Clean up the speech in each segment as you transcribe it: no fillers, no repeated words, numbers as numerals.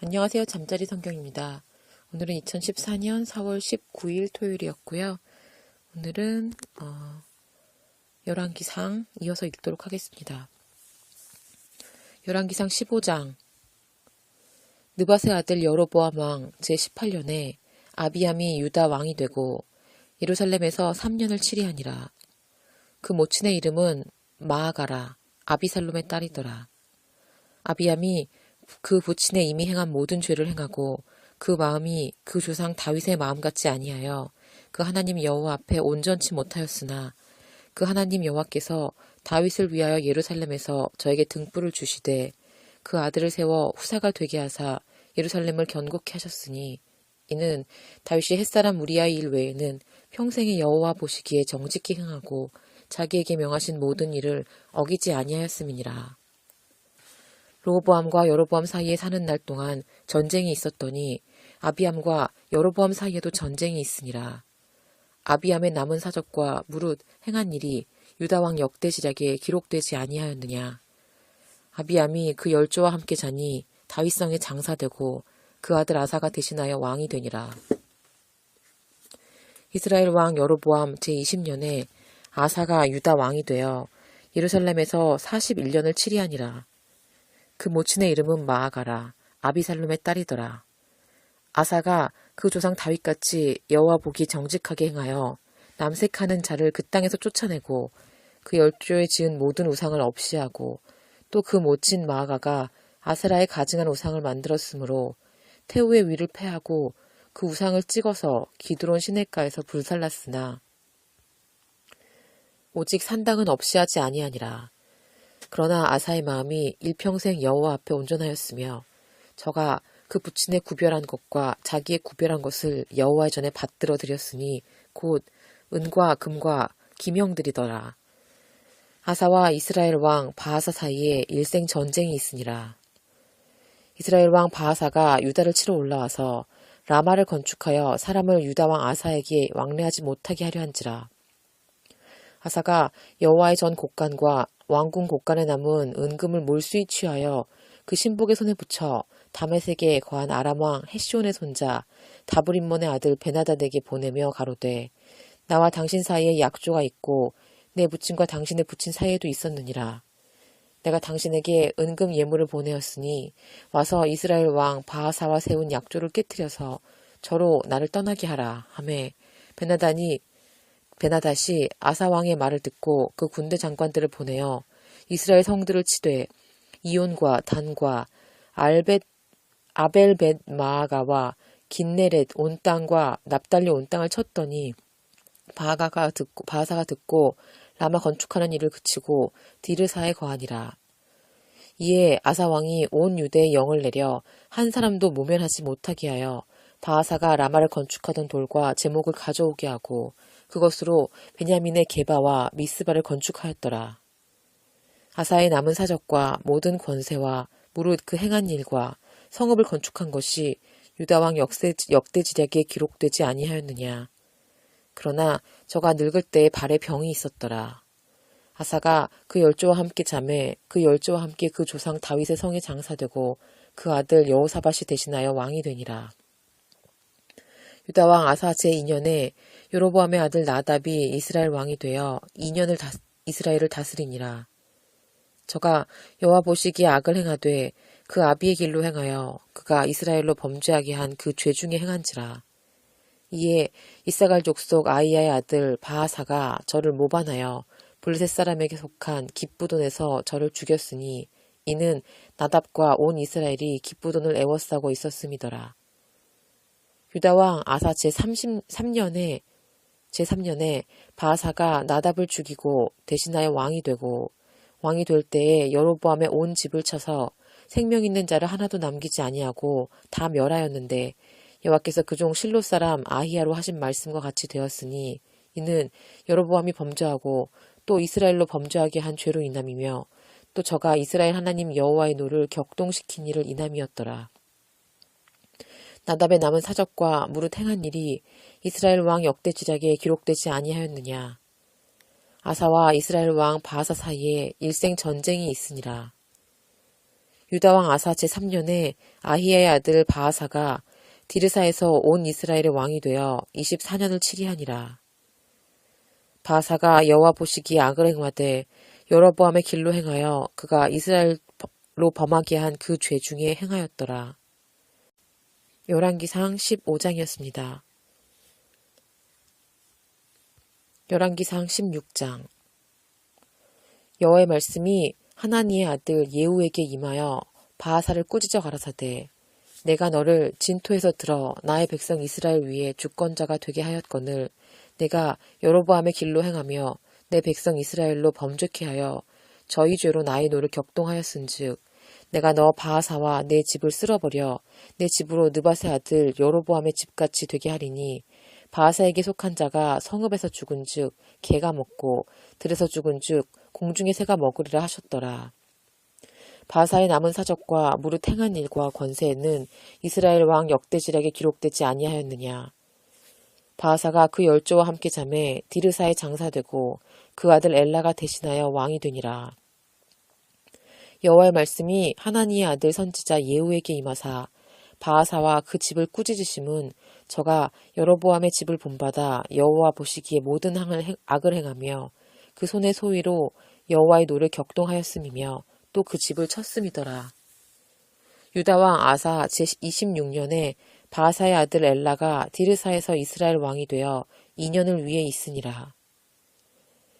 안녕하세요. 잠자리 성경입니다. 오늘은 2014년 4월 19일 토요일이었고요. 오늘은 열왕기상 이어서 읽도록 하겠습니다. 열왕기상 15장. 느밧의 아들 여로보암 왕 제18년에 아비암이 유다 왕이 되고 예루살렘에서 3년을 치리하니라. 그 모친의 이름은 마아가라 아비살롬의 딸이더라. 아비암이 그 부친의 이미 행한 모든 죄를 행하고 그 마음이 그 조상 다윗의 마음 같지 아니하여 그 하나님 여호와 앞에 온전치 못하였으나 그 하나님 여호와께서 다윗을 위하여 예루살렘에서 저에게 등불을 주시되 그 아들을 세워 후사가 되게 하사 예루살렘을 견고케 하셨으니 이는 다윗이 햇사람 우리아의 일 외에는 평생에 여호와 보시기에 정직히 행하고 자기에게 명하신 모든 일을 어기지 아니하였음이니라. 르호보암과 여로보암 사이에 사는 날 동안 전쟁이 있었더니 아비암과 여로보암 사이에도 전쟁이 있으니라. 아비암의 남은 사적과 무릇 행한 일이 유다왕 역대지략에 기록되지 아니하였느냐. 아비암이 그 열조와 함께 자니 다윗성에 장사되고 그 아들 아사가 대신하여 왕이 되니라. 이스라엘 왕 여로보암 제20년에 아사가 유다 왕이 되어 예루살렘에서 41년을 치리하니라. 그 모친의 이름은 마아가라 아비살롬의 딸이더라. 아사가 그 조상 다윗같이 여호와 보기 정직하게 행하여 남색하는 자를 그 땅에서 쫓아내고 그 열조에 지은 모든 우상을 없이하고 또 그 모친 마아가가 아세라에 가증한 우상을 만들었으므로 태우의 위를 패하고 그 우상을 찍어서 기드론 시냇가에서 불살랐으나 오직 산당은 없이 하지 아니하니라. 그러나 아사의 마음이 일평생 여호와 앞에 온전하였으며 저가 그 부친의 구별한 것과 자기의 구별한 것을 여호와의 전에 받들어 드렸으니 곧 은과 금과 기명들이더라. 아사와 이스라엘 왕 바하사 사이에 일생 전쟁이 있으니라. 이스라엘 왕 바하사가 유다를 치러 올라와서 라마를 건축하여 사람을 유다 왕 아사에게 왕래하지 못하게 하려 한지라. 아사가 여호와의 전 곡간과 왕궁 곡간에 남은 은금을 몰수히 취하여 그 신복의 손에 붙여 다메섹에 거한 아람 왕 헷시온의 손자 다브림몬의 아들 베나다에게 보내며 가로되 나와 당신 사이에 약조가 있고 내 부친과 당신의 부친 사이에도 있었느니라. 내가 당신에게 은금 예물을 보내었으니 와서 이스라엘 왕 바하사와 세운 약조를 깨뜨려서 저로 나를 떠나게 하라 하매 베나닷이 아사 왕의 말을 듣고 그 군대 장관들을 보내어 이스라엘 성들을 치되 이온과 단과 아벨벳 마아가와 긴네렛 온 땅과 납달리 온 땅을 쳤더니 바하사가 듣고 라마 건축하는 일을 그치고 디르사에 거하니라. 이에 아사 왕이 온 유대에 영을 내려 한 사람도 모면하지 못하게 하여 바하사가 라마를 건축하던 돌과 제목을 가져오게 하고 그것으로 베냐민의 게바와 미스바를 건축하였더라. 아사의 남은 사적과 모든 권세와 무릇 그 행한 일과 성읍을 건축한 것이 유다왕 역대지략에 기록되지 아니하였느냐. 그러나 저가 늙을 때에 발에 병이 있었더라. 아사가 그 열조와 함께 자매 그 열조와 함께 그 조상 다윗의 성에 장사되고 그 아들 여호사밧이 대신하여 왕이 되니라. 유다왕 아사 제2년에 여로보암의 아들 나답이 이스라엘 왕이 되어 2년을 이스라엘을 다스리니라. 저가 여호와 보시기에 악을 행하되 그 아비의 길로 행하여 그가 이스라엘로 범죄하게 한 그 죄 중에 행한지라. 이에 이사갈 족속 아이야의 아들 바하사가 저를 모반하여 블레셋 사람에게 속한 깁부돈에서 저를 죽였으니 이는 나답과 온 이스라엘이 깁부돈을 애워싸고 있었음이더라. 유다왕 아사 제3년에 바하사가 나답을 죽이고 대신하여 왕이 되고 왕이 될 때에 여로보암의 온 집을 쳐서 생명 있는 자를 하나도 남기지 아니하고 다 멸하였는데 여호와께서 그종 실로 사람 아히야로 하신 말씀과 같이 되었으니 이는 여로보암이 범죄하고 또 이스라엘로 범죄하게 한 죄로 인함이며 또 저가 이스라엘 하나님 여호와의 노를 격동시킨 일을 인함이었더라. 나답의 남은 사적과 무릇 행한 일이 이스라엘 왕 역대지략에 기록되지 아니하였느냐. 아사와 이스라엘 왕 바하사 사이에 일생 전쟁이 있으니라. 유다왕 아사 제3년에 아히야의 아들 바아사가 디르사에서 온 이스라엘의 왕이 되어 24년을 치리하니라. 바아사가 여호와 보시기에 악을 행하되 여로보암의 길로 행하여 그가 이스라엘로 범하게 한 그 죄 중에 행하였더라. 열왕기상 15장이었습니다. 열왕기상 16장. 여호와의 말씀이 하나니의 아들 예후에게 임하여 바아사를 꾸짖어 가라사대 내가 너를 진토에서 들어 나의 백성 이스라엘 위에 주권자가 되게 하였거늘 내가 여로보암의 길로 행하며 내 백성 이스라엘로 범죄케 하여 저희 죄로 나의 노를 격동하였은즉 내가 너 바아사와 내 집을 쓸어버려 내 집으로 느밧의 아들 여로보암의 집같이 되게 하리니 바아사에게 속한 자가 성읍에서 죽은즉 개가 먹고 들에서 죽은즉 공중의 새가 먹으리라 하셨더라. 바아사의 남은 사적과 무릇 행한 일과 권세에는 이스라엘 왕 역대지략에 기록되지 아니하였느냐. 바아사가 그 열조와 함께 잠에 디르사에 장사되고 그 아들 엘라가 대신하여 왕이 되니라. 여호와의 말씀이 하나니의 아들 선지자 예후에게 임하사 바아사와 그 집을 꾸짖으심은 저가 여로보암의 집을 본받아 여호와 보시기에 모든 악을 행하며 그 손의 소위로 여호와의 노를 격동하였음이며 또 그 집을 쳤음이더라. 유다왕 아사 제26년에 바아사의 아들 엘라가 디르사에서 이스라엘 왕이 되어 2년을 위에 있으니라.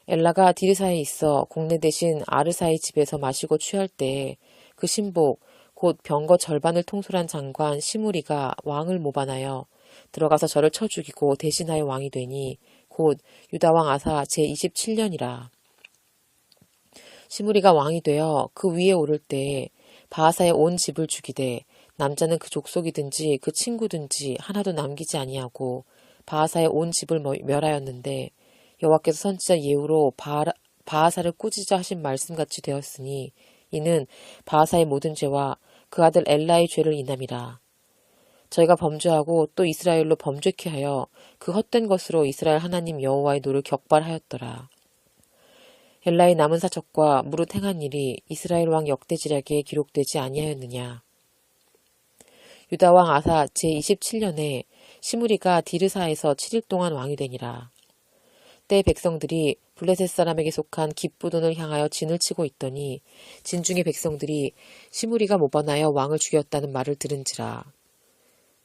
엘라가 디르사에 있어 공내 대신 아르사의 집에서 마시고 취할 때에 그 신복 곧 병거 절반을 통솔한 장관 시므리가 왕을 모반하여 들어가서 저를 쳐 죽이고 대신하여 왕이 되니 곧 유다왕 아사 제27년이라. 시므리가 왕이 되어 그 위에 오를 때에 바아사의 온 집을 죽이되 남자는 그 족속이든지 그 친구든지 하나도 남기지 아니하고 바아사의 온 집을 멸하였는데 여호와께서 선지자 예후로 바아사를 꾸짖어 하신 말씀같이 되었으니 이는 바아사의 모든 죄와 그 아들 엘라의 죄를 인함이라. 저희가 범죄하고 또 이스라엘로 범죄케 하여 그 헛된 것으로 이스라엘 하나님 여호와의 노를 격발하였더라. 엘라의 남은 사적과 무릇 행한 일이 이스라엘 왕 역대지략에 기록되지 아니하였느냐. 유다왕 아사 제27년에 시므리가 디르사에서 7일 동안 왕이 되니라. 때 백성들이 블레셋 사람에게 속한 깁부돈을 향하여 진을 치고 있더니 진중의 백성들이 시므리가 모반하여 왕을 죽였다는 말을 들은지라.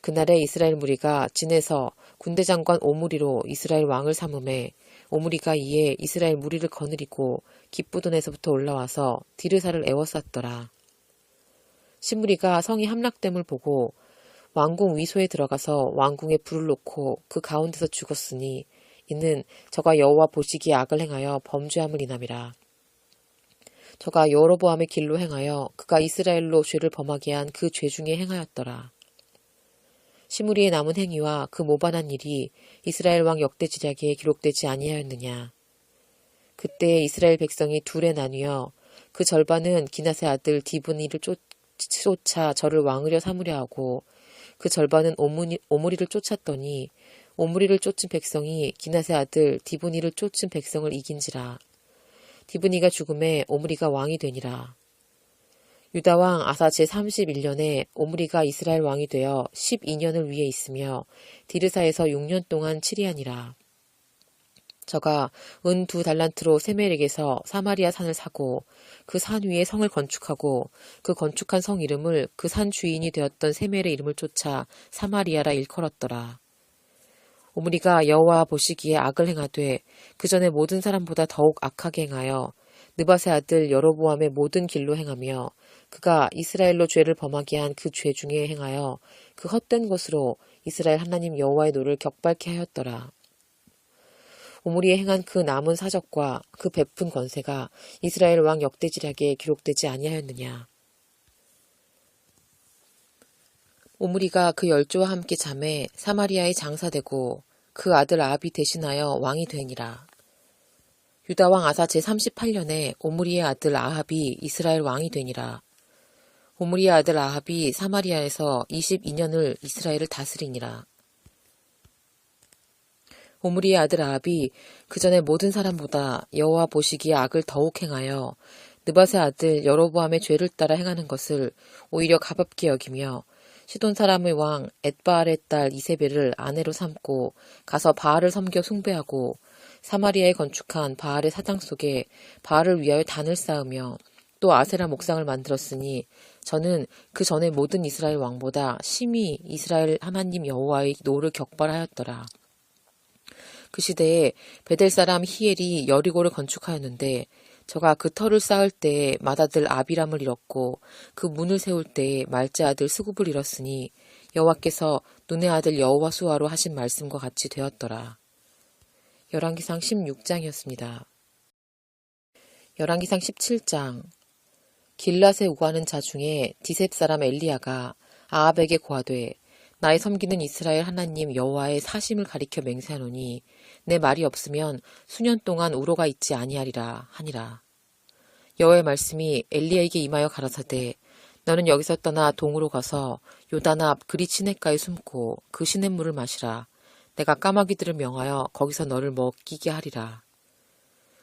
그날에 이스라엘 무리가 진에서 군대장관 오므리로 이스라엘 왕을 삼음해 오므리가 이에 이스라엘 무리를 거느리고 깁부돈에서부터 올라와서 디르사를 에워쌌더라. 시므리가 성이 함락됨을 보고 왕궁 위소에 들어가서 왕궁에 불을 놓고 그 가운데서 죽었으니 이는 저가 여호와 보시기에 악을 행하여 범죄함을 인함이라. 저가 여로보암의 길로 행하여 그가 이스라엘로 죄를 범하게 한 그 죄 중에 행하였더라. 시므리의 남은 행위와 그 모반한 일이 이스라엘 왕 역대지략에 기록되지 아니하였느냐. 그때 이스라엘 백성이 둘에 나뉘어 그 절반은 기낫의 아들 디브니를 쫓아 저를 왕으려 삼으려 하고 그 절반은 오므리를 쫓았더니 오므리를 쫓은 백성이 기낫의 아들 디브니를 쫓은 백성을 이긴지라. 디브니가 죽음에 오므리가 왕이 되니라. 유다왕 아사 제31년에 오므리가 이스라엘 왕이 되어 12년을 위에 있으며 디르사에서 6년 동안 치리하니라. 저가 은 2달란트로 세멜에게서 사마리아 산을 사고 그 산 위에 성을 건축하고 그 건축한 성 이름을 그 산 주인이 되었던 세멜의 이름을 쫓아 사마리아라 일컬었더라. 오므리가 여호와 보시기에 악을 행하되 그 전에 모든 사람보다 더욱 악하게 행하여 느밧의 아들 여로보암의 모든 길로 행하며 그가 이스라엘로 죄를 범하게 한 그 죄 중에 행하여 그 헛된 것으로 이스라엘 하나님 여호와의 노를 격발케 하였더라. 오므리에 행한 그 남은 사적과 그 베푼 권세가 이스라엘 왕 역대지략에 기록되지 아니하였느냐. 오므리가 그 열조와 함께 잠에 사마리아에 장사되고 그 아들 아합이 대신하여 왕이 되니라. 유다왕 아사 제38년에 오므리의 아들 아합이 이스라엘 왕이 되니라. 오므리의 아들 아합이 사마리아에서 22년을 이스라엘을 다스리니라. 오므리의 아들 아합이 그 전에 모든 사람보다 여호와 보시기에 악을 더욱 행하여 느밧의 아들 여로보암의 죄를 따라 행하는 것을 오히려 가볍게 여기며 시돈 사람의 왕 엣바알의 딸 이세벨을 아내로 삼고 가서 바알을 섬겨 숭배하고 사마리아에 건축한 바알의 사당 속에 바알을 위하여 단을 쌓으며 또 아세라 목상을 만들었으니 저는 그 전에 모든 이스라엘 왕보다 심히 이스라엘 하나님 여호와의 노를 격발하였더라. 그 시대에 베델 사람 히엘이 여리고를 건축하였는데 저가 그 터를 쌓을 때에 맏아들 아비람을 잃었고 그 문을 세울 때에 말제 아들 스굽을 잃었으니 여호와께서 눈의 아들 여호와수아로 하신 말씀과 같이 되었더라. 열왕기상 16장이었습니다. 열왕기상 17장. 길랏에 우하는 자 중에 디셉 사람 엘리야가 아합에게 고하되 나의 섬기는 이스라엘 하나님 여호와의 사심을 가리켜 맹세하노니 내 말이 없으면 수년 동안 우로가 있지 아니하리라 하니라. 여호와의 말씀이 엘리야에게 임하여 가라사대 너는 여기서 떠나 동으로 가서 요단 앞 그리 시냇가에 숨고 그 시냇물을 마시라. 내가 까마귀들을 명하여 거기서 너를 먹이게 하리라.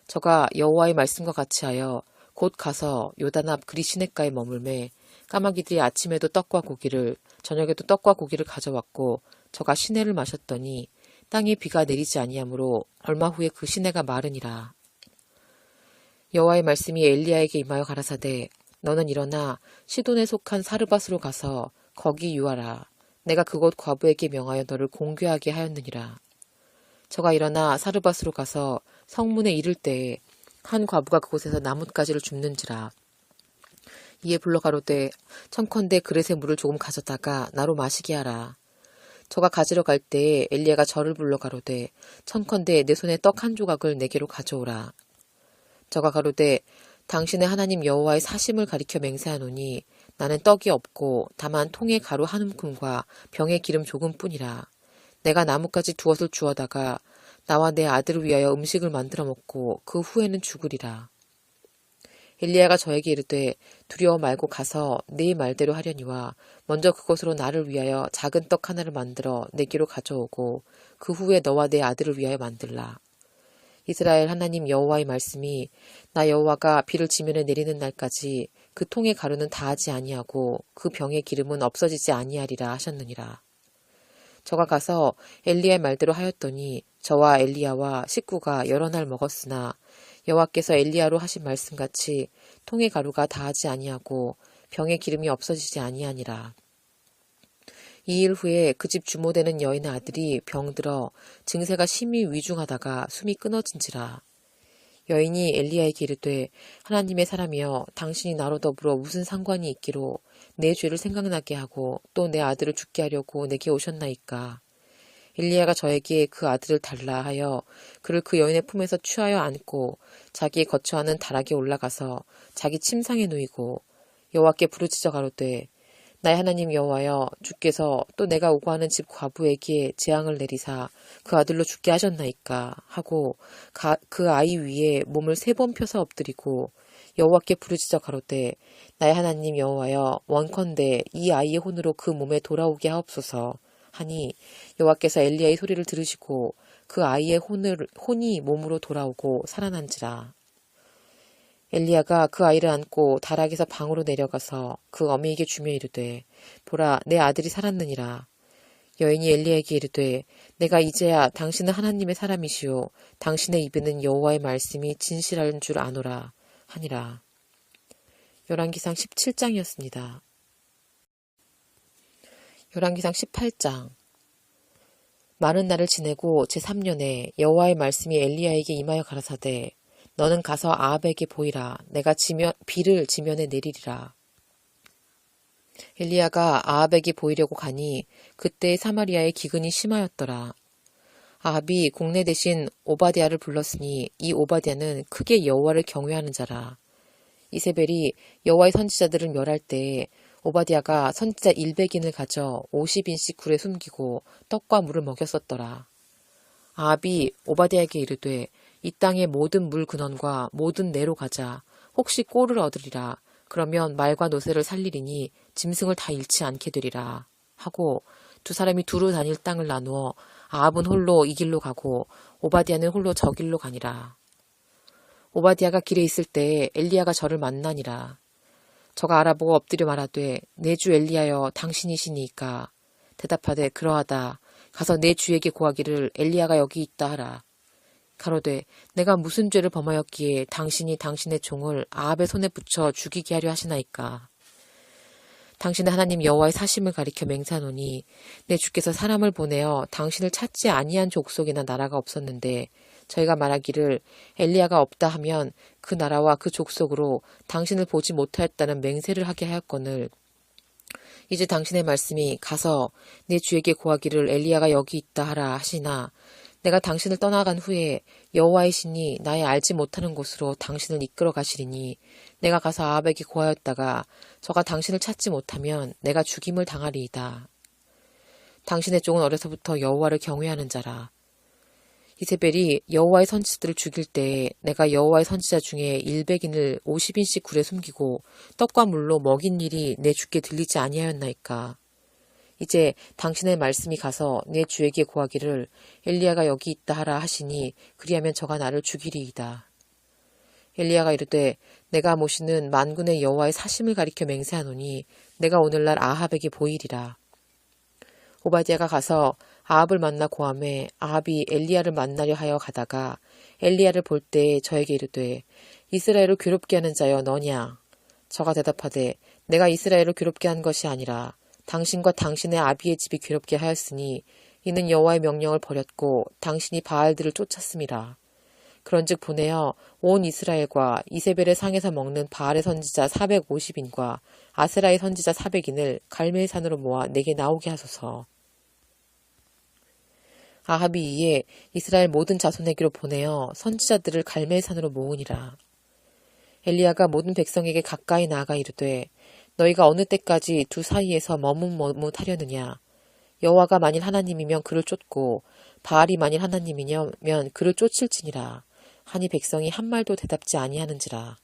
저가 여호와의 말씀과 같이 하여 곧 가서 요단 앞 그리 시냇가에 머물매 까마귀들이 아침에도 떡과 고기를 저녁에도 떡과 고기를 가져왔고 저가 시내를 마셨더니 땅에 비가 내리지 아니하므로 얼마 후에 그 시내가 마르니라. 여호와의 말씀이 엘리야에게 임하여 가라사대 너는 일어나 시돈에 속한 사르밧으로 가서 거기 유하라. 내가 그곳 과부에게 명하여 너를 공개하게 하였느니라. 저가 일어나 사르밧으로 가서 성문에 이를 때에 한 과부가 그곳에서 나뭇가지를 줍는지라. 이에 불러 가로되 청컨대 그릇에 물을 조금 가져다가 나로 마시게 하라. 저가 가지러 갈 때에 엘리야가 저를 불러 가로되 청컨대 내 손에 떡 한 조각을 내게로 가져오라. 저가 가로되 당신의 하나님 여호와의 사심을 가리켜 맹세하노니 나는 떡이 없고 다만 통에 가루 한 움큼과 병에 기름 조금뿐이라. 내가 나뭇가지 두엇을 주워다가 나와 내 아들을 위하여 음식을 만들어 먹고 그 후에는 죽으리라. 엘리야가 저에게 이르되 두려워 말고 가서 네 말대로 하려니와 먼저 그것으로 나를 위하여 작은 떡 하나를 만들어 내게로 가져오고 그 후에 너와 내 아들을 위하여 만들라. 이스라엘 하나님 여호와의 말씀이 나 여호와가 비를 지면에 내리는 날까지 그 통의 가루는 다하지 아니하고 그 병의 기름은 없어지지 아니하리라 하셨느니라. 저가 가서 엘리야의 말대로 하였더니 저와 엘리야와 식구가 여러 날 먹었으나 여호와께서 엘리야로 하신 말씀같이 통의 가루가 다하지 아니하고 병의 기름이 없어지지 아니하니라. 2일 후에 그 집 주모되는 여인의 아들이 병들어 증세가 심히 위중하다가 숨이 끊어진지라. 여인이 엘리야에게 이르되 하나님의 사람이여 당신이 나로 더불어 무슨 상관이 있기로 내 죄를 생각나게 하고 또 내 아들을 죽게 하려고 내게 오셨나이까. 엘리야가 저에게 그 아들을 달라 하여 그를 그 여인의 품에서 취하여 안고 자기의 거처하는 다락에 올라가서 자기 침상에 누이고 여호와께 부르짖어 가로되 나의 하나님 여호와여 주께서 또 내가 오고 하는 집 과부에게 재앙을 내리사 그 아들로 죽게 하셨나이까 하고 그 아이 위에 몸을 3번 펴서 엎드리고 여호와께 부르짖어 가로되 나의 하나님 여호와여 원컨대 이 아이의 혼으로 그 몸에 돌아오게 하옵소서 하니 여호와께서 엘리야의 소리를 들으시고 그 아이의 혼이 몸으로 돌아오고 살아난지라. 엘리야가 그 아이를 안고 다락에서 방으로 내려가서 그 어미에게 주며 이르되 보라 내 아들이 살았느니라. 여인이 엘리야에게 이르되 내가 이제야 당신은 하나님의 사람이시오 당신의 입에는 여호와의 말씀이 진실한 줄 아노라 하니라. 열왕기상 17장이었습니다. 열왕기상 18장. 많은 날을 지내고 제3년에 여호와의 말씀이 엘리야에게 임하여 가라사대 너는 가서 아합에게 보이라. 내가 비를 지면에 내리리라. 엘리야가 아합에게 보이려고 가니 그때 사마리아의 기근이 심하였더라. 아합이 국내 대신 오바댜를 불렀으니 이 오바댜는 크게 여호와를 경외하는 자라. 이세벨이 여호와의 선지자들을 멸할 때에 오바댜가 선지자 100인을 가져 50인씩 굴에 숨기고 떡과 물을 먹였었더라. 아합이 오바댜에게 이르되 이 땅의 모든 물 근원과 모든 내로 가자. 혹시 꼴을 얻으리라. 그러면 말과 노새를 살리리니 짐승을 다 잃지 않게 되리라. 하고 두 사람이 두루 다닐 땅을 나누어 아합은 홀로 이 길로 가고 오바댜는 홀로 저 길로 가니라. 오바댜가 길에 있을 때에 엘리야가 저를 만나니라. 저가 알아보고 엎드려 말하되 내 주 엘리야여 당신이시니까. 대답하되 그러하다. 가서 내 주에게 고하기를 엘리야가 여기 있다 하라. 가로되 내가 무슨 죄를 범하였기에 당신이 당신의 종을 아합의 손에 붙여 죽이게 하려 하시나이까. 당신의 하나님 여호와의 사심을 가리켜 맹세하노니 내 주께서 사람을 보내어 당신을 찾지 아니한 족속이나 나라가 없었는데 저희가 말하기를 엘리야가 없다 하면 그 나라와 그 족속으로 당신을 보지 못하였다는 맹세를 하게 하였거늘 이제 당신의 말씀이 가서 내 주에게 고하기를 엘리야가 여기 있다 하라 하시나 내가 당신을 떠나간 후에 여호와의 신이 나의 알지 못하는 곳으로 당신을 이끌어 가시리니 내가 가서 아합에게 고하였다가 저가 당신을 찾지 못하면 내가 죽임을 당하리이다. 당신의 종은 어려서부터 여호와를 경외하는 자라. 이세벨이 여호와의 선지자들을 죽일 때에 내가 여호와의 선지자 중에 100인을 50인씩 굴에 숨기고 떡과 물로 먹인 일이 내 주께 들리지 아니하였나이까. 이제 당신의 말씀이 가서 내 주에게 고하기를 엘리야가 여기 있다 하라 하시니 그리하면 저가 나를 죽이리이다. 엘리야가 이르되 내가 모시는 만군의 여호와의 사심을 가리켜 맹세하노니 내가 오늘날 아합에게 보이리라. 오바댜가 가서 아합을 만나 고하매 아합이 엘리야를 만나려 하여 가다가 엘리야를 볼 때에 저에게 이르되 이스라엘을 괴롭게 하는 자여 너냐. 저가 대답하되 내가 이스라엘을 괴롭게 한 것이 아니라 당신과 당신의 아비의 집이 괴롭게 하였으니 이는 여호와의 명령을 버렸고 당신이 바알들을 쫓았음이라. 그런즉 보내어 온 이스라엘과 이세벨의 상에서 먹는 바알의 선지자 450인과 아세라의 선지자 400인을 갈멜산으로 모아 내게 나오게 하소서. 아합이 이에 이스라엘 모든 자손에게로 보내어 선지자들을 갈멜산으로 모으니라. 엘리야가 모든 백성에게 가까이 나아가 이르되 너희가 어느 때까지 두 사이에서 머뭇머뭇하려느냐. 여호와가 만일 하나님이면 그를 쫓고 바알이 만일 하나님이면 그를 쫓을지니라. 하니 백성이 한 말도 대답지 아니하는지라.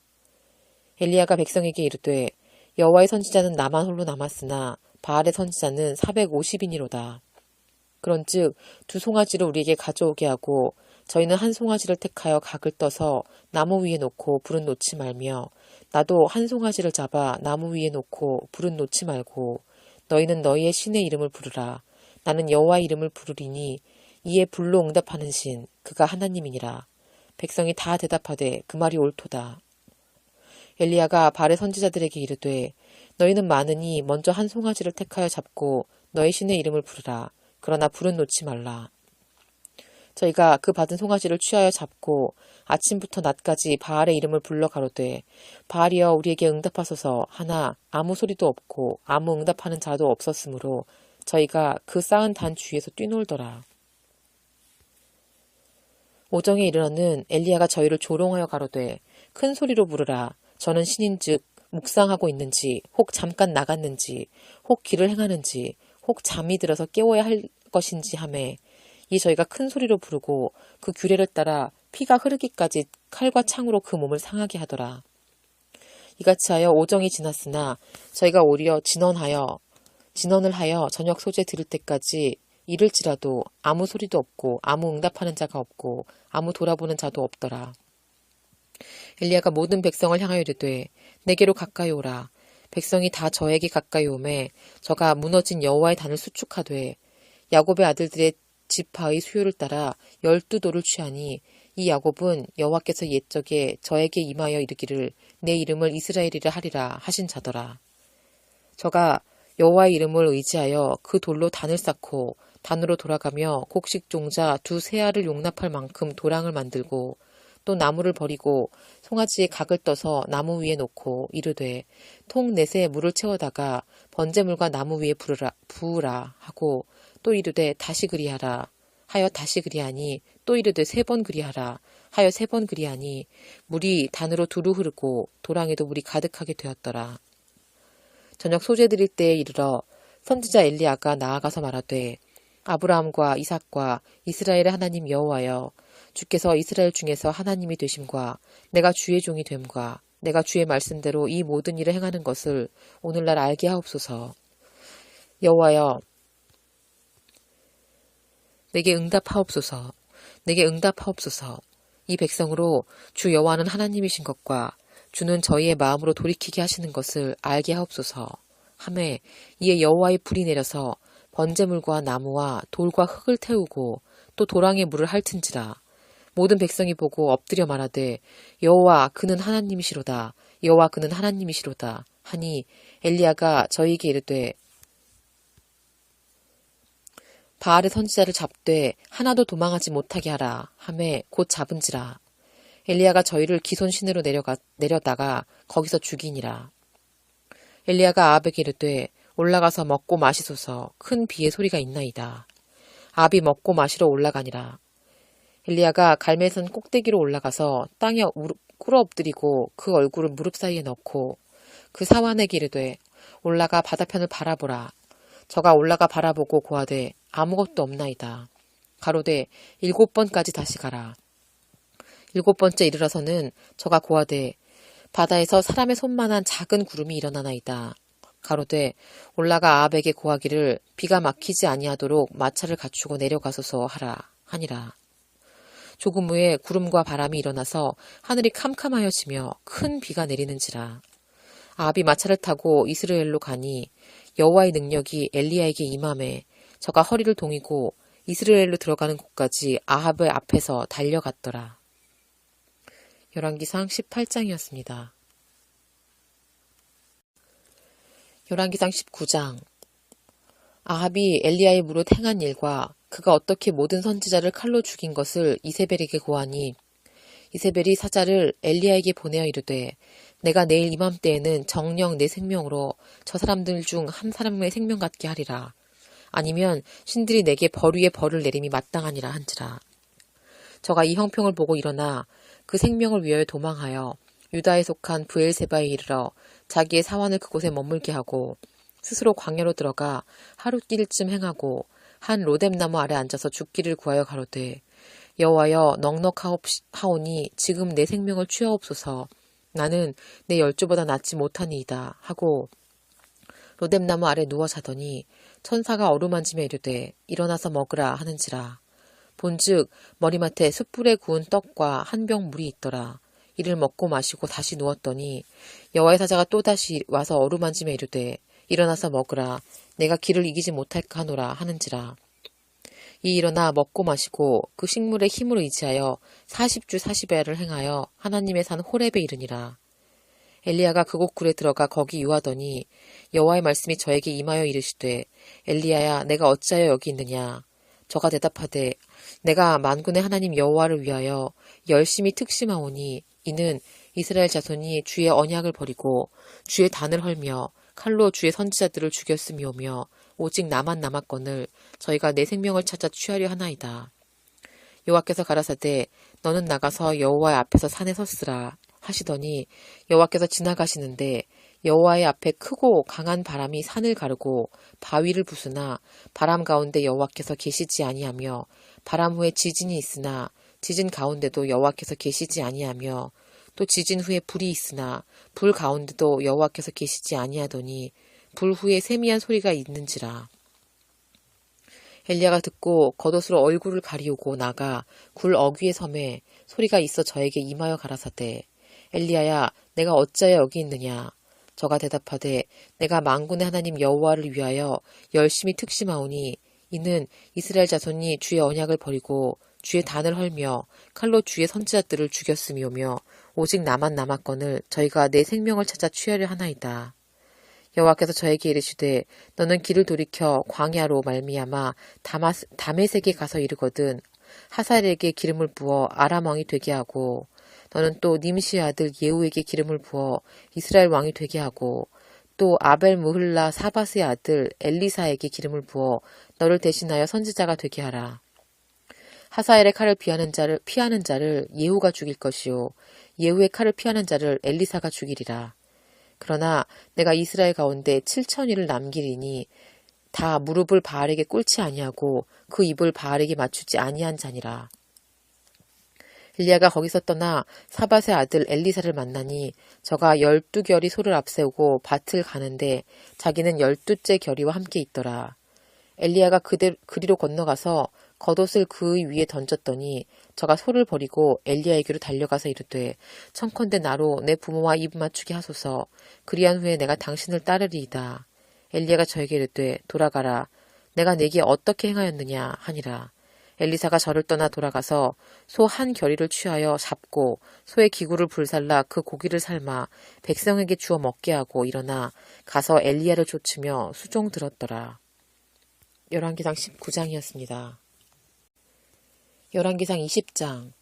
엘리야가 백성에게 이르되 여호와의 선지자는 나만 홀로 남았으나 바알의 선지자는 450인이로다. 그런즉 두 송아지를 우리에게 가져오게 하고 저희는 한 송아지를 택하여 각을 떠서 나무 위에 놓고 불은 놓지 말며 나도 한 송아지를 잡아 나무 위에 놓고 불은 놓지 말고 너희는 너희의 신의 이름을 부르라. 나는 여호와의 이름을 부르리니 이에 불로 응답하는 신 그가 하나님이니라. 백성이 다 대답하되 그 말이 옳도다. 엘리야가 바알의 선지자들에게 이르되 너희는 많으니 먼저 한 송아지를 택하여 잡고 너희 신의 이름을 부르라. 그러나 불은 놓지 말라. 저희가 그 받은 송아지를 취하여 잡고 아침부터 낮까지 바알의 이름을 불러 가로되 바알이여 우리에게 응답하소서 하나 아무 소리도 없고 아무 응답하는 자도 없었으므로 저희가 그 쌓은 단 주위에서 뛰놀더라. 오정에 이르러는 엘리야가 저희를 조롱하여 가로되 큰 소리로 부르라. 저는 신인즉 묵상하고 있는지 혹 잠깐 나갔는지 혹 길을 행하는지 혹 잠이 들어서 깨워야 할 것인지 하매 이 저희가 큰 소리로 부르고 그 규례를 따라 피가 흐르기까지 칼과 창으로 그 몸을 상하게 하더라. 이같이 하여 오정이 지났으나 저희가 오히려 진언을 하여 저녁 소재 들을 때까지 이를지라도 아무 소리도 없고 아무 응답하는 자가 없고 아무 돌아보는 자도 없더라. 엘리야가 모든 백성을 향하여 이르되 내게로 가까이 오라. 백성이 다 저에게 가까이 오매 저가 무너진 여호와의 단을 수축하되 야곱의 아들들의 지파의 수요를 따라 12돌을 취하니 이 야곱은 여호와께서 옛적에 저에게 임하여 이르기를 내 이름을 이스라엘이라 하리라 하신 자더라. 저가 여호와의 이름을 의지하여 그 돌로 단을 쌓고 단으로 돌아가며 곡식 종자 두 세알을 용납할 만큼 도랑을 만들고 또 나무를 버리고 송아지에 각을 떠서 나무 위에 놓고 이르되 통 넷에 물을 채워다가 번제물과 나무 위에 부으라 하고 또 이르되 다시 그리하라 하여 다시 그리하니 또 이르되 3번 그리하라 하여 3번 그리하니 물이 단으로 두루 흐르고 도랑에도 물이 가득하게 되었더라. 저녁 소재 드릴 때에 이르러 선지자 엘리야가 나아가서 말하되 아브라함과 이삭과 이스라엘의 하나님 여호와여 주께서 이스라엘 중에서 하나님이 되심과 내가 주의 종이 됨과 내가 주의 말씀대로 이 모든 일을 행하는 것을 오늘날 알게 하옵소서. 여호와여 내게 응답하옵소서. 내게 응답하옵소서. 이 백성으로 주 여호와는 하나님이신 것과 주는 저희의 마음으로 돌이키게 하시는 것을 알게 하옵소서. 하매 이에 여호와의 불이 내려서 번제물과 나무와 돌과 흙을 태우고 또 도랑의 물을 핥은지라. 모든 백성이 보고 엎드려 말하되 여호와 그는 하나님이시로다. 여호와 그는 하나님이시로다. 하니 엘리야가 저희에게 이르되 바알의 선지자를 잡되 하나도 도망하지 못하게 하라. 하매 곧 잡은지라. 엘리야가 저희를 기손신으로 내려다가 거기서 죽이니라. 엘리야가 아합에게 이르되 올라가서 먹고 마시소서. 큰 비의 소리가 있나이다. 아합이 먹고 마시러 올라가니라. 엘리야가 갈멜산 꼭대기로 올라가서 땅에 꿇어 엎드리고 그 얼굴을 무릎 사이에 넣고 그 사환에게 이르되 올라가 바다편을 바라보라. 저가 올라가 바라보고 고하되 아무것도 없나이다. 가로되 7번까지 다시 가라. 7번째 이르러서는 저가 고하되 바다에서 사람의 손만한 작은 구름이 일어나나이다. 가로되 올라가 아합에게 고하기를 비가 막히지 아니하도록 마차를 갖추고 내려가소서 하라 하니라. 조금 후에 구름과 바람이 일어나서 하늘이 캄캄하여지며 큰 비가 내리는지라. 아합이 마차를 타고 이스라엘로 가니 여호와의 능력이 엘리야에게 임함에 저가 허리를 동이고 이스라엘로 들어가는 곳까지 아합의 앞에서 달려갔더라. 열왕기상 18장이었습니다. 열왕기상 19장. 아합이 엘리야의 무릇 행한 일과 그가 어떻게 모든 선지자를 칼로 죽인 것을 이세벨에게 고하니 이세벨이 사자를 엘리야에게 보내어 이르되 내가 내일 이맘때에는 정녕 내 생명으로 저 사람들 중 한 사람의 생명 같게 하리라. 아니면 신들이 내게 벌 위에 벌을 내림이 마땅하니라 한지라. 저가 이 형평을 보고 일어나 그 생명을 위하여 도망하여 유다에 속한 브엘세바에 이르러 자기의 사환을 그곳에 머물게 하고 스스로 광야로 들어가 하루길쯤 행하고 한 로뎀나무 아래 앉아서 죽기를 구하여 가로되 여호와여 넉넉하오니 지금 내 생명을 취하옵소서. 나는 내 열조보다 낫지 못하니이다 하고 로뎀나무 아래 누워 자더니 천사가 어루만지며 이르되 일어나서 먹으라 하는지라. 본즉 머리맡에 숯불에 구운 떡과 한 병 물이 있더라. 이를 먹고 마시고 다시 누웠더니 여호와의 사자가 또다시 와서 어루만지며 이르되 일어나서 먹으라. 내가 기를 이기지 못할까 하노라 하는지라. 이 일어나 먹고 마시고 그 식물의 힘으로 의지하여 40주 40야를 행하여 하나님의 산 호렙에 이르니라. 엘리야가 그곳 굴에 들어가 거기 유하더니 여호와의 말씀이 저에게 임하여 이르시되 엘리야야 내가 어찌하여 여기 있느냐. 저가 대답하되 내가 만군의 하나님 여호와를 위하여 열심히 특심하오니 이는 이스라엘 자손이 주의 언약을 버리고 주의 단을 헐며 칼로 주의 선지자들을 죽였음이오며 오직 나만 남았거늘 저희가 내 생명을 찾아 취하려 하나이다. 여호와께서 가라사대 너는 나가서 여호와의 앞에서 산에 섰으라 하시더니 여호와께서 지나가시는데 여호와의 앞에 크고 강한 바람이 산을 가르고 바위를 부수나 바람 가운데 여호와께서 계시지 아니하며 바람 후에 지진이 있으나 지진 가운데도 여호와께서 계시지 아니하며 또 지진 후에 불이 있으나 불 가운데도 여호와께서 계시지 아니하더니 불 후에 세미한 소리가 있는지라. 엘리야가 듣고 겉옷으로 얼굴을 가리우고 나가 굴 어귀에 섬에 소리가 있어 저에게 임하여 가라사대 엘리야야 내가 어찌하여 여기 있느냐. 저가 대답하되 내가 만군의 하나님 여호와를 위하여 열심히 특심하오니 이는 이스라엘 자손이 주의 언약을 버리고 주의 단을 헐며 칼로 주의 선지자들을 죽였음이오며 오직 나만 남았거늘 저희가 내 생명을 찾아 취하려 하나이다. 여호와께서 저에게 이르시되 너는 길을 돌이켜 광야로 말미암아 다메섹에 가서 이르거든 하사엘에게 기름을 부어 아람 왕이 되게 하고 너는 또 님시의 아들 예후에게 기름을 부어 이스라엘 왕이 되게 하고 또 아벨 무흘라 사바스의 아들 엘리사에게 기름을 부어 너를 대신하여 선지자가 되게 하라. 하사엘의 칼을 피하는 자를 예후가 죽일 것이요 예후의 칼을 피하는 자를 엘리사가 죽이리라. 그러나 내가 이스라엘 가운데 7,000일을 남기리니 다 무릎을 바알에게 꿇지 아니하고 그 입을 바알에게 맞추지 아니한 자니라. 엘리야가 거기서 떠나 사밧의 아들 엘리사를 만나니 저가 12결이 소를 앞세우고 밭을 가는데 자기는 12째 결이와 함께 있더라. 엘리야가 그리로 건너가서 겉옷을 그의 위에 던졌더니 저가 소를 버리고 엘리야에게로 달려가서 이르되 청컨대 나로 내 부모와 입 맞추게 하소서. 그리한 후에 내가 당신을 따르리이다. 엘리야가 저에게 이르되 돌아가라. 내가 내게 어떻게 행하였느냐 하니라. 엘리사가 저를 떠나 돌아가서 소 한 겨리를 취하여 잡고 소의 기구를 불살라 그 고기를 삶아 백성에게 주어 먹게 하고 일어나 가서 엘리야를 쫓으며 수종 들었더라. 열왕기상 19장이었습니다. 열왕기상 20장.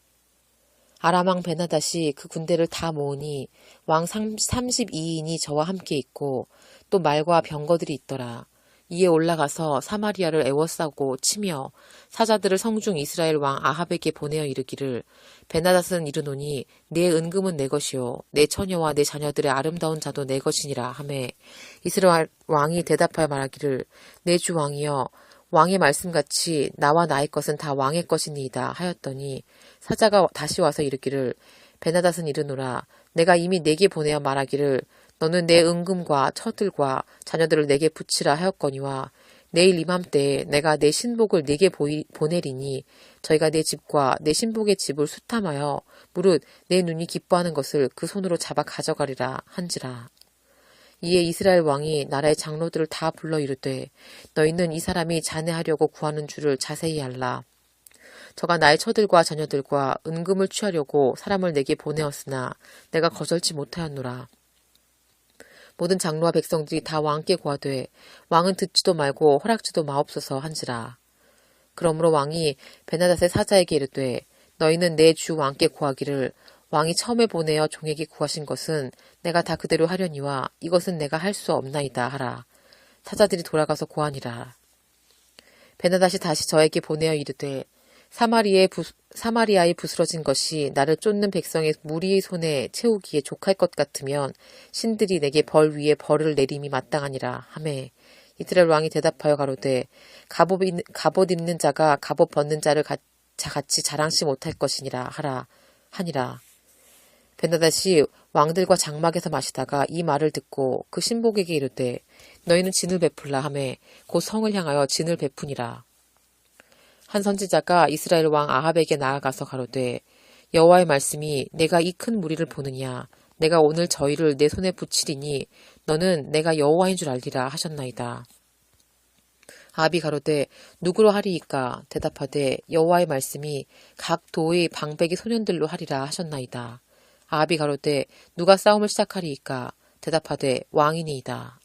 아람왕 베나닷이 그 군대를 다 모으니 왕 32인이 저와 함께 있고 또 말과 병거들이 있더라. 이에 올라가서 사마리아를 에워싸고 치며 사자들을 성중 이스라엘 왕 아합에게 보내어 이르기를 베나닷은 이르노니 내 은금은 내 것이요 내 처녀와 내 자녀들의 아름다운 자도 내 것이니라 하매 이스라엘 왕이 대답하여 말하기를 내 주 왕이여 왕의 말씀같이 나와 나의 것은 다 왕의 것이니이다 하였더니 사자가 다시 와서 이르기를 베나닷은 이르노라 내가 이미 내게 보내어 말하기를 너는 내 은금과 처들과 자녀들을 내게 붙이라 하였거니와 내일 이맘때에 내가 내 신복을 내게 보내리니 저희가 내 집과 내 신복의 집을 수탐하여 무릇 내 눈이 기뻐하는 것을 그 손으로 잡아 가져가리라 한지라. 이에 이스라엘 왕이 나라의 장로들을 다 불러 이르되 너희는 이 사람이 잔해하려고 구하는 줄을 자세히 알라. 저가 나의 처들과 자녀들과 은금을 취하려고 사람을 내게 보내었으나 내가 거절치 못하였노라. 모든 장로와 백성들이 다 왕께 고하되 왕은 듣지도 말고 허락지도 마옵소서 한지라. 그러므로 왕이 베나닷의 사자에게 이르되 너희는 내 주 왕께 고하기를 왕이 처음에 보내어 종에게 구하신 것은 내가 다 그대로 하려니와 이것은 내가 할 수 없나이다 하라. 사자들이 돌아가서 고하니라. 베나닷이 다시 저에게 보내어 이르되 사마리아에 부스러진 것이 나를 쫓는 백성의 무리의 손에 채우기에 족할 것 같으면 신들이 내게 벌 위에 벌을 내림이 마땅하니라 하매 이스라엘 왕이 대답하여 가로되 갑옷 입는 자가 갑옷 벗는 자를 같이 자랑치 못할 것이니라 하니라. 베나닷이 왕들과 장막에서 마시다가 이 말을 듣고 그 신복에게 이르되 너희는 진을 베풀라 하매 곧 성을 향하여 진을 베푸니라. 한 선지자가 이스라엘 왕 아합에게 나아가서 가로되 여호와의 말씀이 내가 이 큰 무리를 보느냐 내가 오늘 저희를 내 손에 붙이리니 너는 내가 여호와인 줄 알리라 하셨나이다. 아합이 가로되 누구로 하리이까 대답하되 여호와의 말씀이 각 도의 방백의 소년들로 하리라 하셨나이다. 아합이 가로되 누가 싸움을 시작하리이까 대답하되 왕이니이다.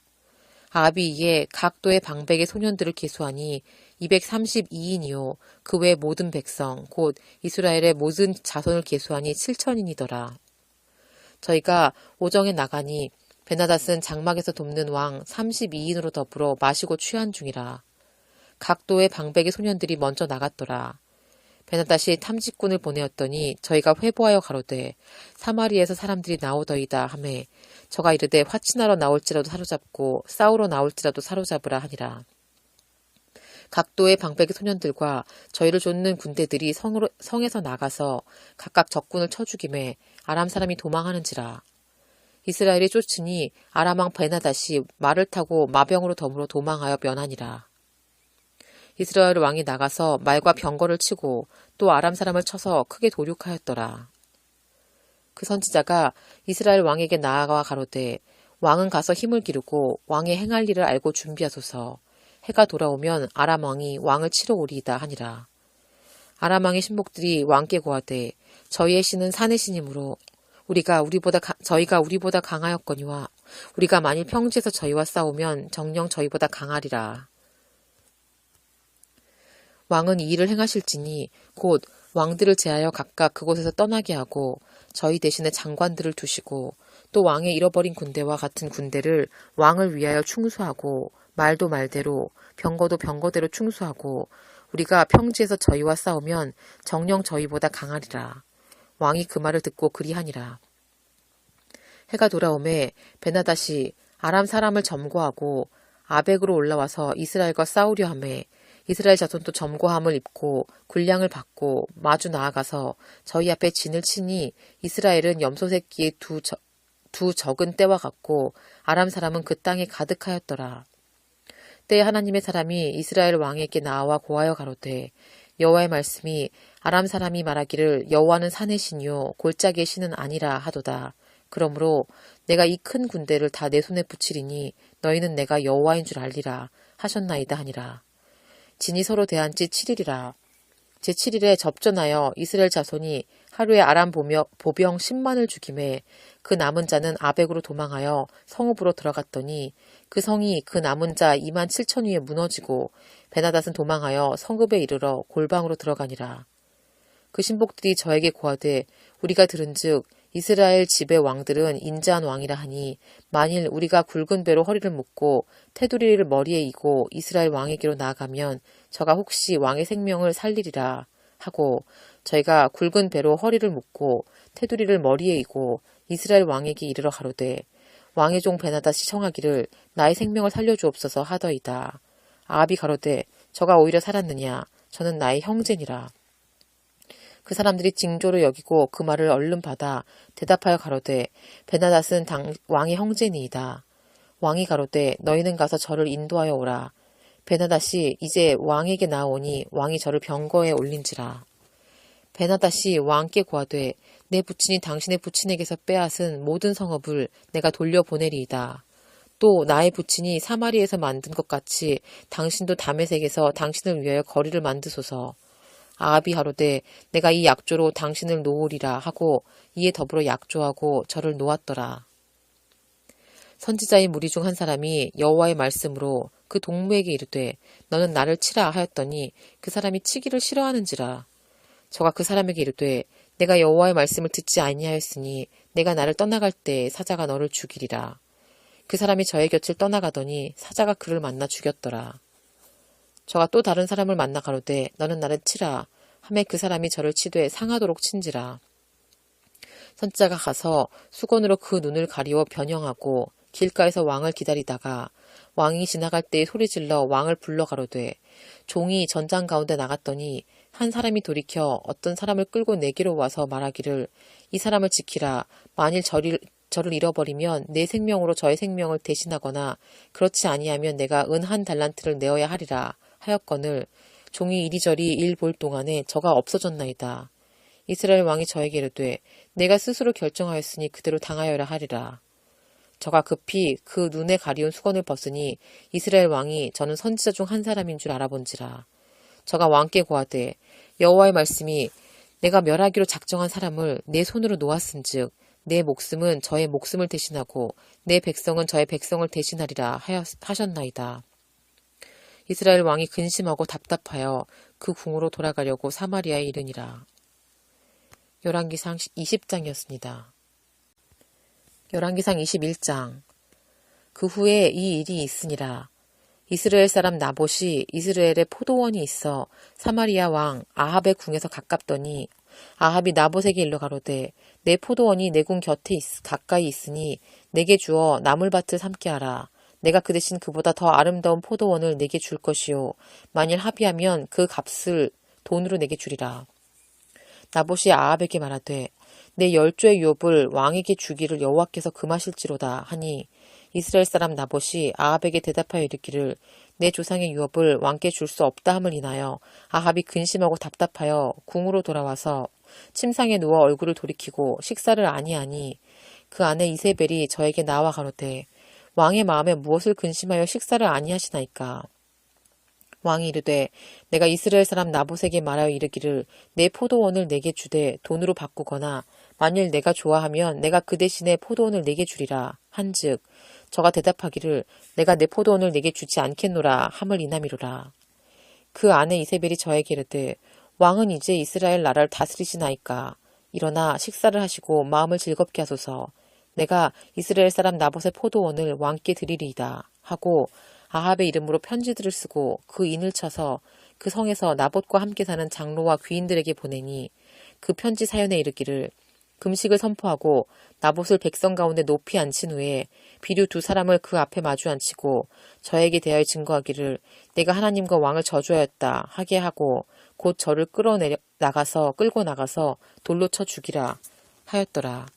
아합이 이에 각 도의 방백의 소년들을 계수하니 232인이요 그 외 모든 백성 곧 이스라엘의 모든 자손을 계수하니 7천인이더라. 저희가 오정에 나가니 베나닷은 장막에서 돕는 왕 32인으로 더불어 마시고 취한 중이라. 각 도의 방백의 소년들이 먼저 나갔더라. 베나닷이 탐직군을 보내었더니 저희가 회보하여 가로되 사마리에서 사람들이 나오더이다 하매 저가 이르되 화친하러 나올지라도 사로잡고 싸우러 나올지라도 사로잡으라 하니라. 각도의 방백의 소년들과 저희를 쫓는 군대들이 성에서 나가서 각각 적군을 쳐 죽임에 아람 사람이 도망하는지라. 이스라엘이 쫓으니 아람 왕 베나닷이 말을 타고 마병으로 더불어 도망하여 면하니라. 이스라엘 왕이 나가서 말과 병거를 치고 또 아람 사람을 쳐서 크게 도륙하였더라. 그 선지자가 이스라엘 왕에게 나아가 가로되 왕은 가서 힘을 기르고 왕의 행할 일을 알고 준비하소서. 해가 돌아오면 아람 왕이 왕을 치러 오리이다 하니라. 아람 왕의 신복들이 왕께 고하되 저희의 신은 산의 신이므로 저희가 우리보다 강하였거니와 우리가 만일 평지에서 저희와 싸우면 정녕 저희보다 강하리라. 왕은 이 일을 행하실지니 곧 왕들을 제하여 각각 그곳에서 떠나게 하고 저희 대신에 장관들을 두시고 또 왕의 잃어버린 군대와 같은 군대를 왕을 위하여 충수하고 말도 말대로 병거도 병거대로 충수하고 우리가 평지에서 저희와 싸우면 정녕 저희보다 강하리라. 왕이 그 말을 듣고 그리하니라. 해가 돌아오매 베나닷이 아람 사람을 점거하고 아벡으로 올라와서 이스라엘과 싸우려 하매 이스라엘 자손도 점거함을 입고 군량을 받고 마주 나아가서 저희 앞에 진을 치니 이스라엘은 염소 새끼의 두 적은 때와 같고 아람 사람은 그 땅에 가득하였더라. 때에 하나님의 사람이 이스라엘 왕에게 나와 고하여 가로되 여호와의 말씀이 아람 사람이 말하기를 여호와는 산의 신이요 골짜기의 신은 아니라 하도다. 그러므로 내가 이 큰 군대를 다 내 손에 붙이리니 너희는 내가 여호와인 줄 알리라 하셨나이다 하니라. 진이 서로 대한 지 7일이라. 제7일에 접전하여 이스라엘 자손이 하루에 아람 보병 10만을 죽임에 그 남은 자는 아벡으로 도망하여 성읍으로 들어갔더니 그 성이 그 남은 자 2만 7천 위에 무너지고 베나닷은 도망하여 성읍에 이르러 골방으로 들어가니라. 그 신복들이 저에게 고하되 우리가 들은즉 이스라엘 집의 왕들은 인자한 왕이라 하니 만일 우리가 굵은 배로 허리를 묶고 테두리를 머리에 이고 이스라엘 왕에게로 나아가면 저가 혹시 왕의 생명을 살리리라 하고 저희가 굵은 배로 허리를 묶고 테두리를 머리에 이고 이스라엘 왕에게 이르러 가로되 왕의 종 베나닷이 청하기를 나의 생명을 살려주옵소서 하더이다. 아합이 가로되 저가 오히려 살았느냐 저는 나의 형제니라. 그 사람들이 징조로 여기고 그 말을 얼른 받아 대답하여 가로되 베나닷은 왕의 형제니이다. 왕이 가로되 너희는 가서 저를 인도하여 오라. 베나닷이 이제 왕에게 나오니 왕이 저를 병거에 올린지라. 베나닷이 왕께 고하되 내 부친이 당신의 부친에게서 빼앗은 모든 성읍을 내가 돌려보내리이다. 또 나의 부친이 사마리에서 만든 것 같이 당신도 다메섹에서 당신을 위하여 거리를 만드소서. 아합이 하로되 내가 이 약조로 당신을 놓으리라 하고 이에 더불어 약조하고 저를 놓았더라. 선지자의 무리 중 한 사람이 여호와의 말씀으로 그 동무에게 이르되 너는 나를 치라 하였더니 그 사람이 치기를 싫어하는지라. 저가 그 사람에게 이르되 내가 여호와의 말씀을 듣지 아니하였으니 내가 나를 떠나갈 때 사자가 너를 죽이리라. 그 사람이 저의 곁을 떠나가더니 사자가 그를 만나 죽였더라. 저가 또 다른 사람을 만나 가로되 너는 나를 치라 하매 그 사람이 저를 치되 상하도록 친지라. 선지자가 가서 수건으로 그 눈을 가리워 변형하고 길가에서 왕을 기다리다가 왕이 지나갈 때에 소리질러 왕을 불러 가로되 종이 전장 가운데 나갔더니 한 사람이 돌이켜 어떤 사람을 끌고 내게로 와서 말하기를 이 사람을 지키라. 만일 저를 잃어버리면 내 생명으로 저의 생명을 대신하거나 그렇지 아니하면 내가 은 1달란트를 내어야 하리라 하였거늘 종이 이리저리 일 볼 동안에 저가 없어졌나이다. 이스라엘 왕이 저에게 이르되 내가 스스로 결정하였으니 그대로 당하여라 하리라. 저가 급히 그 눈에 가리운 수건을 벗으니 이스라엘 왕이 저는 선지자 중 한 사람인 줄 알아본지라. 저가 왕께 고하되 여호와의 말씀이 내가 멸하기로 작정한 사람을 내 손으로 놓았은즉 내 목숨은 저의 목숨을 대신하고 내 백성은 저의 백성을 대신하리라 하셨나이다. 이스라엘 왕이 근심하고 답답하여 그 궁으로 돌아가려고 사마리아에 이르니라. 열왕기상 20장이었습니다. 열왕기상 21장. 그 후에 이 일이 있으니라. 이스라엘 사람 나봇이 이스라엘에 포도원이 있어 사마리아 왕 아합의 궁에서 가깝더니 아합이 나봇에게 일러 가로되 내 포도원이 내 궁 곁에 가까이 있으니 내게 주어 나물밭을 삼게 하라. 내가 그 대신 그보다 더 아름다운 포도원을 내게 줄 것이요 만일 합의하면 그 값을 돈으로 내게 주리라. 나봇이 아합에게 말하되 내 10조의 유업을 왕에게 주기를 여호와께서 금하실지로다 하니 이스라엘 사람 나봇이 아합에게 대답하여 이르기를 내 조상의 유업을 왕께 줄 수 없다 함을 인하여 아합이 근심하고 답답하여 궁으로 돌아와서 침상에 누워 얼굴을 돌이키고 식사를 아니하니 그 아내 이세벨이 저에게 나와 가로되 왕의 마음에 무엇을 근심하여 식사를 아니하시나이까. 왕이 이르되 내가 이스라엘 사람 나봇에게 말하여 이르기를 내 포도원을 내게 주되 돈으로 바꾸거나 만일 내가 좋아하면 내가 그 대신에 포도원을 내게 주리라 한즉 저가 대답하기를 내가 내 포도원을 내게 주지 않겠노라 함을 인함이로라. 그 아내 이세벨이 저에게 이르되 왕은 이제 이스라엘 나라를 다스리시나이까. 일어나 식사를 하시고 마음을 즐겁게 하소서. 내가 이스라엘 사람 나봇의 포도원을 왕께 드리리이다 하고 아합의 이름으로 편지들을 쓰고 그 인을 쳐서 그 성에서 나봇과 함께 사는 장로와 귀인들에게 보내니 그 편지 사연에 이르기를 금식을 선포하고 나봇을 백성 가운데 높이 앉힌 후에 비류 2사람을 그 앞에 마주 앉히고 저에게 대하여 증거하기를 내가 하나님과 왕을 저주하였다 하게 하고 곧 저를 끌고 나가서 돌로 쳐 죽이라 하였더라.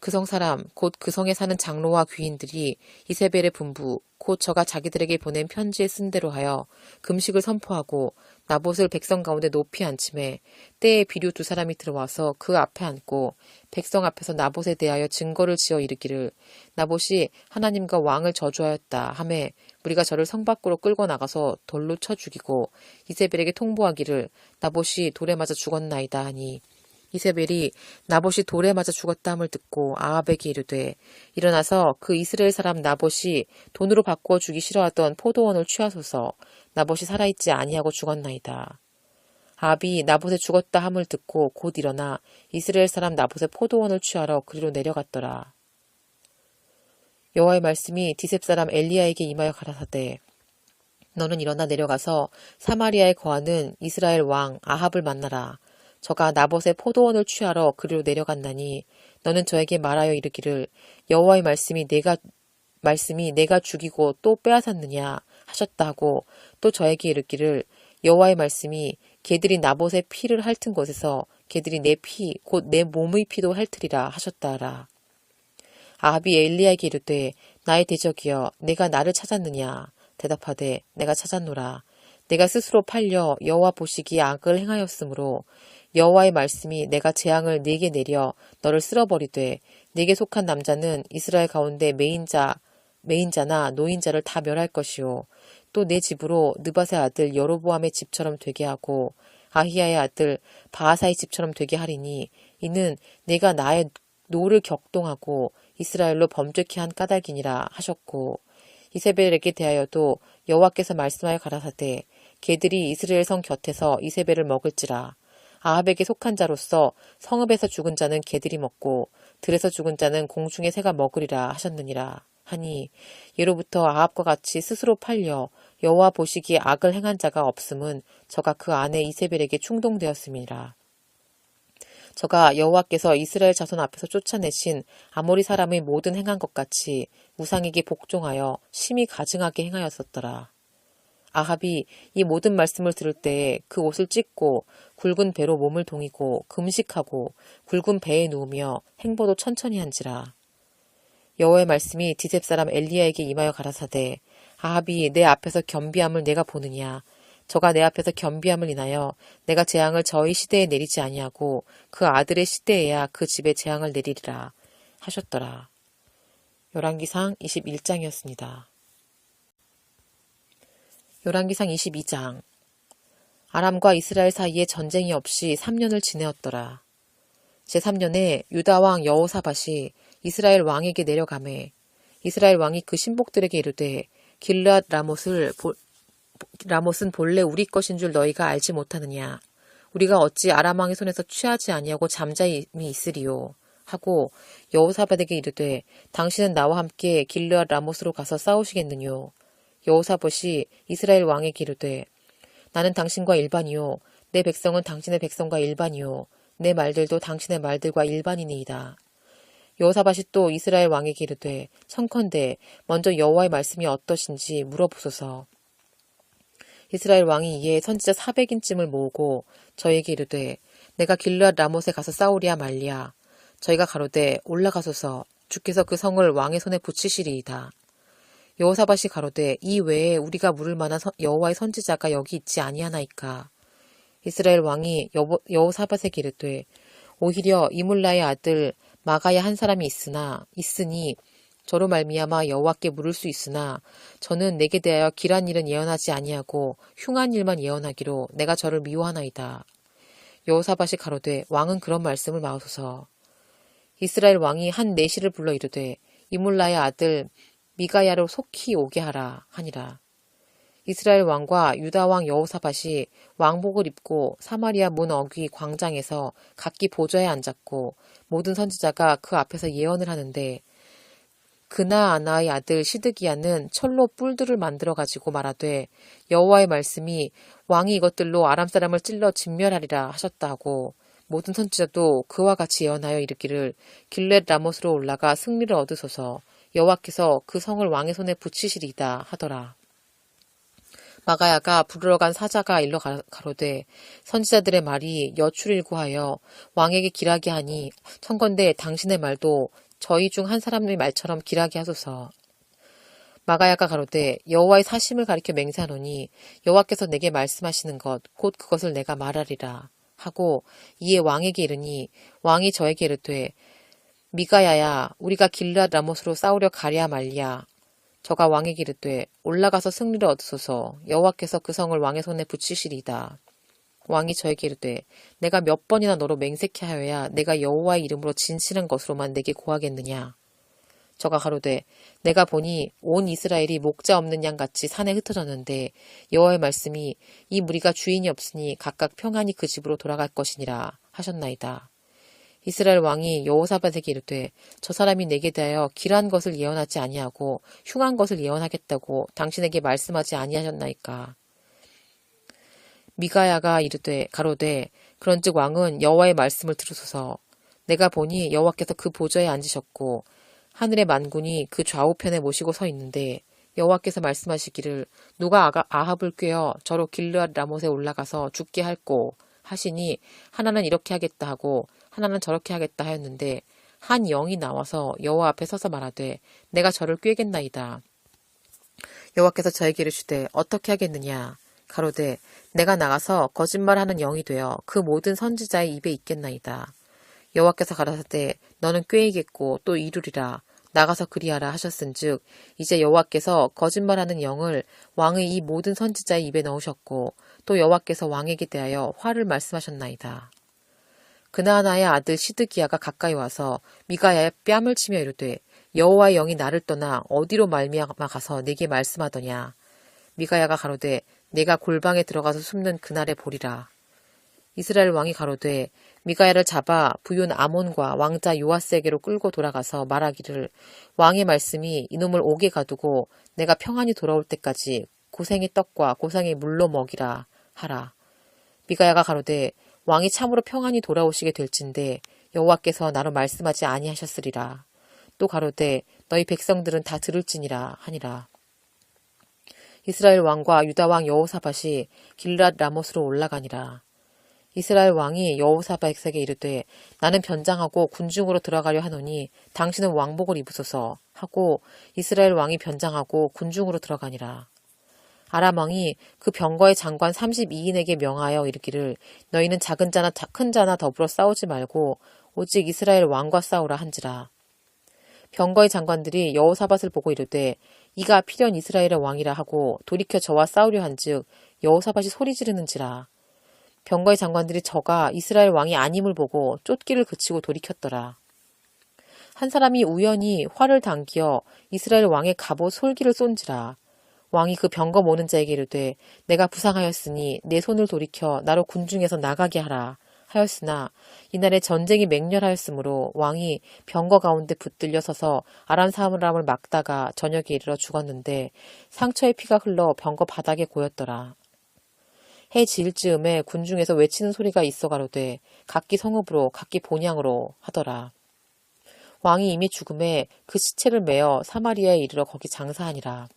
그 성 사람 곧 그 성에 사는 장로와 귀인들이 이세벨의 분부 곧 저가 자기들에게 보낸 편지에 쓴 대로 하여 금식을 선포하고 나봇을 백성 가운데 높이 앉힘에 때에 비류 두 사람이 들어와서 그 앞에 앉고 백성 앞에서 나봇에 대하여 증거를 지어 이르기를 나봇이 하나님과 왕을 저주하였다 하매 우리가 저를 성 밖으로 끌고 나가서 돌로 쳐 죽이고 이세벨에게 통보하기를 나봇이 돌에 맞아 죽었나이다 하니 이세벨이 나봇이 돌에 맞아 죽었다 함을 듣고 아합에게 이르되 일어나서 그 이스라엘 사람 나봇이 돈으로 바꾸어 주기 싫어하던 포도원을 취하소서 나봇이 살아있지 아니하고 죽었나이다. 아합이 나봇에 죽었다 함을 듣고 곧 일어나 이스라엘 사람 나봇의 포도원을 취하러 그리로 내려갔더라. 여호와의 말씀이 디셉 사람 엘리야에게 임하여 가라사대 너는 일어나 내려가서 사마리아에 거하는 이스라엘 왕 아합을 만나라. 저가 나봇의 포도원을 취하러 그리로 내려간다니 너는 저에게 말하여 이르기를 여호와의 말씀이 내가 죽이고 또 빼앗았느냐 하셨다 하고 또 저에게 이르기를 여호와의 말씀이 개들이 나봇의 피를 핥은 곳에서 개들이 내 피 곧 내 몸의 피도 핥으리라 하셨다 하라. 아합이 엘리야에게 이르되 나의 대적이여 내가 나를 찾았느냐 대답하되 내가 찾았노라. 내가 스스로 팔려 여호와 보시기에 악을 행하였으므로 여호와의 말씀이 내가 재앙을 네게 내려 너를 쓸어버리되 네게 속한 남자는 이스라엘 가운데 매인자나 노인자를 다 멸할 것이요 또 내 집으로 느밧의 아들 여로보암의 집처럼 되게 하고 아히야의 아들 바하사의 집처럼 되게 하리니 이는 내가 나의 노를 격동하고 이스라엘로 범죄케 한 까닭이니라 하셨고 이세벨에게 대하여도 여호와께서 말씀하여 가라사대 개들이 이스라엘 성 곁에서 이세벨을 먹을지라. 아합에게 속한 자로서 성읍에서 죽은 자는 개들이 먹고 들에서 죽은 자는 공중의 새가 먹으리라 하셨느니라 하니 예로부터 아합과 같이 스스로 팔려 여호와 보시기에 악을 행한 자가 없음은 저가 그 아내 이세벨에게 충동되었음이라. 저가 여호와께서 이스라엘 자손 앞에서 쫓아내신 아모리 사람의 모든 행한 것 같이 우상에게 복종하여 심히 가증하게 행하였었더라. 아합이 이 모든 말씀을 들을 때에 그 옷을 찢고 굵은 배로 몸을 동이고 금식하고 굵은 배에 누우며 행보도 천천히 한지라. 여호와의 말씀이 디셉 사람 엘리야에게 임하여 가라사대 아합이 내 앞에서 겸비함을 내가 보느냐 저가 내 앞에서 겸비함을 인하여 내가 재앙을 저희 시대에 내리지 아니하고 그 아들의 시대에야 그 집에 재앙을 내리리라 하셨더라. 열왕기상 21장이었습니다. 열왕기상 22장 아람과 이스라엘 사이에 전쟁이 없이 3년을 지내었더라. 제3년에 유다왕 여호사밧이 이스라엘 왕에게 내려가매 이스라엘 왕이 그 신복들에게 이르되 길르앗 라못은 본래 우리 것인 줄 너희가 알지 못하느냐. 우리가 어찌 아람 왕의 손에서 취하지 아니하고 잠잠히 있으리요. 하고 여호사밧에게 이르되 당신은 나와 함께 길르앗 라못으로 가서 싸우시겠느뇨. 여호사밧이 이스라엘 왕에게 이르되 나는 당신과 일반이요 내 백성은 당신의 백성과 일반이요 내 말들도 당신의 말들과 일반이니이다. 여호사밧이 또 이스라엘 왕에게 이르되 청컨대 먼저 여호와의 말씀이 어떠신지 물어보소서. 이스라엘 왕이 이에 선지자 400인쯤을 모으고 저에게 이르되 내가 길르앗 라못에 가서 싸우랴 말랴. 저희가 가로되 올라가소서. 주께서 그 성을 왕의 손에 붙이시리이다. 여호사밧이 가로되 이 외에 우리가 물을 만한 여호와의 선지자가 여기 있지 아니하나이까. 이스라엘 왕이 여호사밧에게 이르되 오히려 이물라의 아들 마가야 한 사람이 있으니 저로 말미암아 여호와께 물을 수 있으나 저는 내게 대하여 길한 일은 예언하지 아니하고 흉한 일만 예언하기로 내가 저를 미워하나이다. 여호사밧이 가로되 왕은 그런 말씀을 마소서. 이스라엘 왕이 한 내시를 불러 이르되 이물라의 아들 미가야로 속히 오게 하라 하니라. 이스라엘 왕과 유다 왕 여호사밧이 왕복을 입고 사마리아 문 어귀 광장에서 각기 보좌에 앉았고 모든 선지자가 그 앞에서 예언을 하는데 그나아나의 아들 시드기야는 철로 뿔들을 만들어 가지고 말하되 여호와의 말씀이 왕이 이것들로 아람 사람을 찔러 진멸하리라 하셨다 하고 모든 선지자도 그와 같이 예언하여 이르기를 길렛 라못으로 올라가 승리를 얻으소서. 여호와께서 그 성을 왕의 손에 붙이시리이다 하더라. 마가야가 부르러 간 사자가 일러 가로되 선지자들의 말이 여출일구하여 왕에게 길하게 하니 청건대 당신의 말도 저희 중 한 사람의 말처럼 길하게 하소서. 마가야가 가로되 여호와의 사심을 가리켜 맹세하노니 여호와께서 내게 말씀하시는 것 곧 그것을 내가 말하리라 하고 이에 왕에게 이르니 왕이 저에게 이르되 미가야야 우리가 길르앗 라못으로 싸우려 가랴 말랴. 저가 왕에게 이르되 올라가서 승리를 얻으소서. 여호와께서 그 성을 왕의 손에 붙이시리이다. 왕이 저에게 이르되 내가 몇 번이나 너로 맹세케 하여야 내가 여호와의 이름으로 진실한 것으로만 내게 고하겠느냐. 저가 가로되 내가 보니 온 이스라엘이 목자 없는 양같이 산에 흩어졌는데 여호와의 말씀이 이 무리가 주인이 없으니 각각 평안히 그 집으로 돌아갈 것이니라 하셨나이다. 이스라엘 왕이 여호사밧에게 이르되 저 사람이 내게 대하여 길한 것을 예언하지 아니하고 흉한 것을 예언하겠다고 당신에게 말씀하지 아니하셨나이까. 미가야가 이르되 가로되 그런즉 왕은 여호와의 말씀을 들으소서. 내가 보니 여호와께서 그 보좌에 앉으셨고 하늘의 만군이 그 좌우편에 모시고 서 있는데 여호와께서 말씀하시기를 누가 아합을 꾀어 저로 길르앗 라못에 올라가서 죽게 할꼬 하시니 하나는 이렇게 하겠다 하고 하나는 저렇게 하겠다 하였는데 한 영이 나와서 여호와 앞에 서서 말하되 내가 저를 꾀겠나이다. 여호와께서 저에게 이르시되 어떻게 하겠느냐. 가로되 내가 나가서 거짓말하는 영이 되어 그 모든 선지자의 입에 있겠나이다. 여호와께서 가라사대 너는 꾀이겠고 또 이루리라. 나가서 그리하라 하셨은즉 이제 여호와께서 거짓말하는 영을 왕의 이 모든 선지자의 입에 넣으셨고 또 여호와께서 왕에게 대하여 화를 말씀하셨나이다. 그나아나의 아들 시드기야가 가까이 와서 미가야의 뺨을 치며 이르되 여호와의 영이 나를 떠나 어디로 말미암아 가서 내게 말씀하더냐. 미가야가 가로되 내가 골방에 들어가서 숨는 그날에 보리라. 이스라엘 왕이 가로되 미가야를 잡아 부윤 아몬과 왕자 요아스에게로 끌고 돌아가서 말하기를 왕의 말씀이 이놈을 옥에 가두고 내가 평안히 돌아올 때까지 고생의 떡과 고생의 물로 먹이라 하라. 미가야가 가로되 왕이 참으로 평안히 돌아오시게 될진데 여호와께서 나로 말씀하지 아니하셨으리라. 또 가로되 너희 백성들은 다 들을지니라 하니라. 이스라엘 왕과 유다 왕 여호사밧이 길르앗 라못으로 올라가니라. 이스라엘 왕이 여호사밧에게 이르되 나는 변장하고 군중으로 들어가려 하노니 당신은 왕복을 입으소서 하고 이스라엘 왕이 변장하고 군중으로 들어가니라. 아람 왕이 그 병거의 장관 32인에게 명하여 이르기를 너희는 작은 자나 큰 자나 더불어 싸우지 말고 오직 이스라엘 왕과 싸우라 한지라. 병거의 장관들이 여호사밧을 보고 이르되 이가 필연 이스라엘의 왕이라 하고 돌이켜 저와 싸우려 한즉 여호사밧이 소리 지르는지라. 병거의 장관들이 저가 이스라엘 왕이 아님을 보고 쫓기를 그치고 돌이켰더라. 한 사람이 우연히 활을 당기어 이스라엘 왕의 갑옷 솔기를 쏜지라. 왕이 그 병거 모는 자에게 이르되 내가 부상하였으니 내 손을 돌이켜 나로 군중에서 나가게 하라 하였으나 이날에 전쟁이 맹렬하였으므로 왕이 병거 가운데 붙들려 서서 아람 사람을 막다가 저녁에 이르러 죽었는데 상처의 피가 흘러 병거 바닥에 고였더라. 해 지을 즈음에 군중에서 외치는 소리가 있어 가로되 각기 성읍으로 각기 본향으로 하더라. 왕이 이미 죽음에 그 시체를 메어 사마리아에 이르러 거기 장사하니라.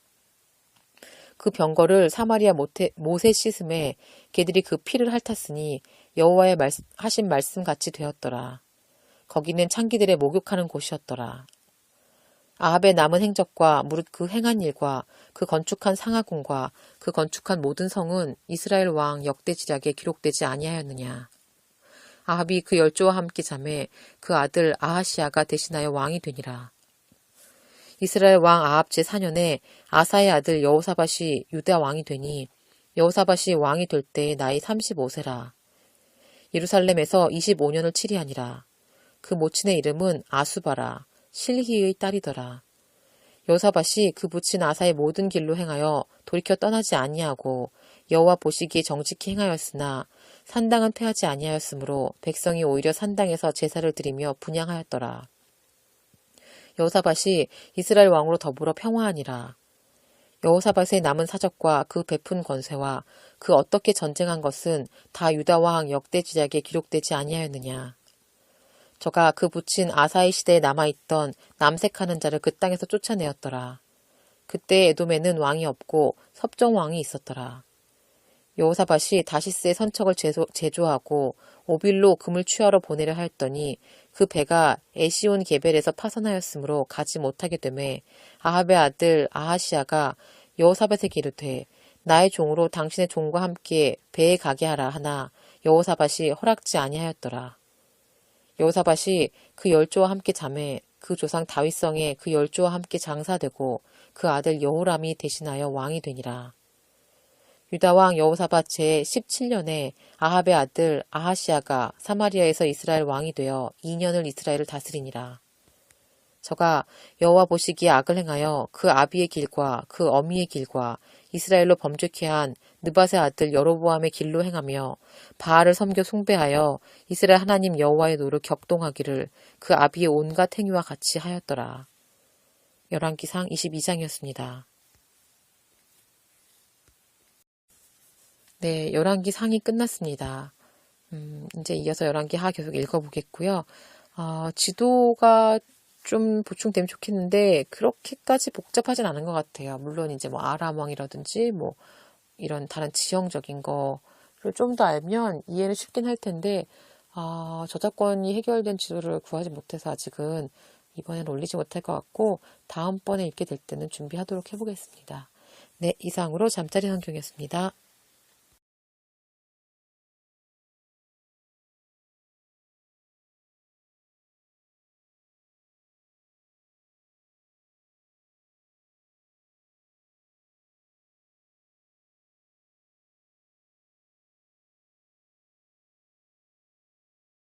그 병거를 사마리아 못에 씻음에 개들이 그 피를 핥았으니 여호와의 하신 말씀같이 되었더라. 거기는 창기들의 목욕하는 곳이었더라. 아합의 남은 행적과 무릇 그 행한 일과 그 건축한 상하궁과 그 건축한 모든 성은 이스라엘 왕 역대지략에 기록되지 아니하였느냐. 아합이 그 열조와 함께 잠에 그 아들 아하시아가 대신하여 왕이 되니라. 이스라엘 왕 아합 제4년에 아사의 아들 여호사밧이 유다 왕이 되니 여호사밧이 왕이 될 때 나이 35세라. 예루살렘에서 25년을 치리하니라. 그 모친의 이름은 아수바라. 실히의 딸이더라. 여호사밧이 그 부친 아사의 모든 길로 행하여 돌이켜 떠나지 아니하고 여호와 보시기에 정직히 행하였으나 산당은 패하지 아니하였으므로 백성이 오히려 산당에서 제사를 드리며 분향하였더라. 여호사밧이 이스라엘 왕으로 더불어 평화하니라. 여호사밧의 남은 사적과 그 베푼 권세와 그 어떻게 전쟁한 것은 다 유다 왕 역대지략에 기록되지 아니하였느냐. 저가 그 부친 아사의 시대에 남아있던 남색하는 자를 그 땅에서 쫓아내었더라. 그때 에돔에는 왕이 없고 섭정 왕이 있었더라. 여호사밧이 다시스의 선척을 제조하고 오빌로 금을 취하러 보내려 하였더니 그 배가 에시온 게벨에서 파선하였으므로 가지 못하게 되매 아합의 아들 아하시아가 여호사밧에게 이르되 나의 종으로 당신의 종과 함께 배에 가게 하라 하나 여호사밧이 허락지 아니하였더라. 여호사밧이 그 열조와 함께 자매 그 조상 다윗성에 그 열조와 함께 장사되고 그 아들 여호람이 대신하여 왕이 되니라. 유다왕 여호사밧 제17년에 아합의 아들 아하시아가 사마리아에서 이스라엘 왕이 되어 2년을 이스라엘을 다스리니라. 저가 여호와 보시기에 악을 행하여 그 아비의 길과 그 어미의 길과 이스라엘로 범죄케 한 느밧의 아들 여로보암의 길로 행하며 바알을 섬겨 숭배하여 이스라엘 하나님 여호와의 노를 격동하기를 그 아비의 온갖 행위와 같이 하였더라. 열왕기상 22장이었습니다. 네, 열왕기 상이 끝났습니다. 이제 이어서 열왕기 하 계속 읽어보겠고요. 지도가 좀 보충되면 좋겠는데 그렇게까지 복잡하진 않은 것 같아요. 물론 이제 뭐 아람 왕이라든지 뭐 이런 다른 지형적인 거를 좀 더 알면 이해는 쉽긴 할 텐데 저작권이 해결된 지도를 구하지 못해서 아직은 이번엔 올리지 못할 것 같고 다음번에 읽게 될 때는 준비하도록 해보겠습니다. 네, 이상으로 잠자리 성경이었습니다.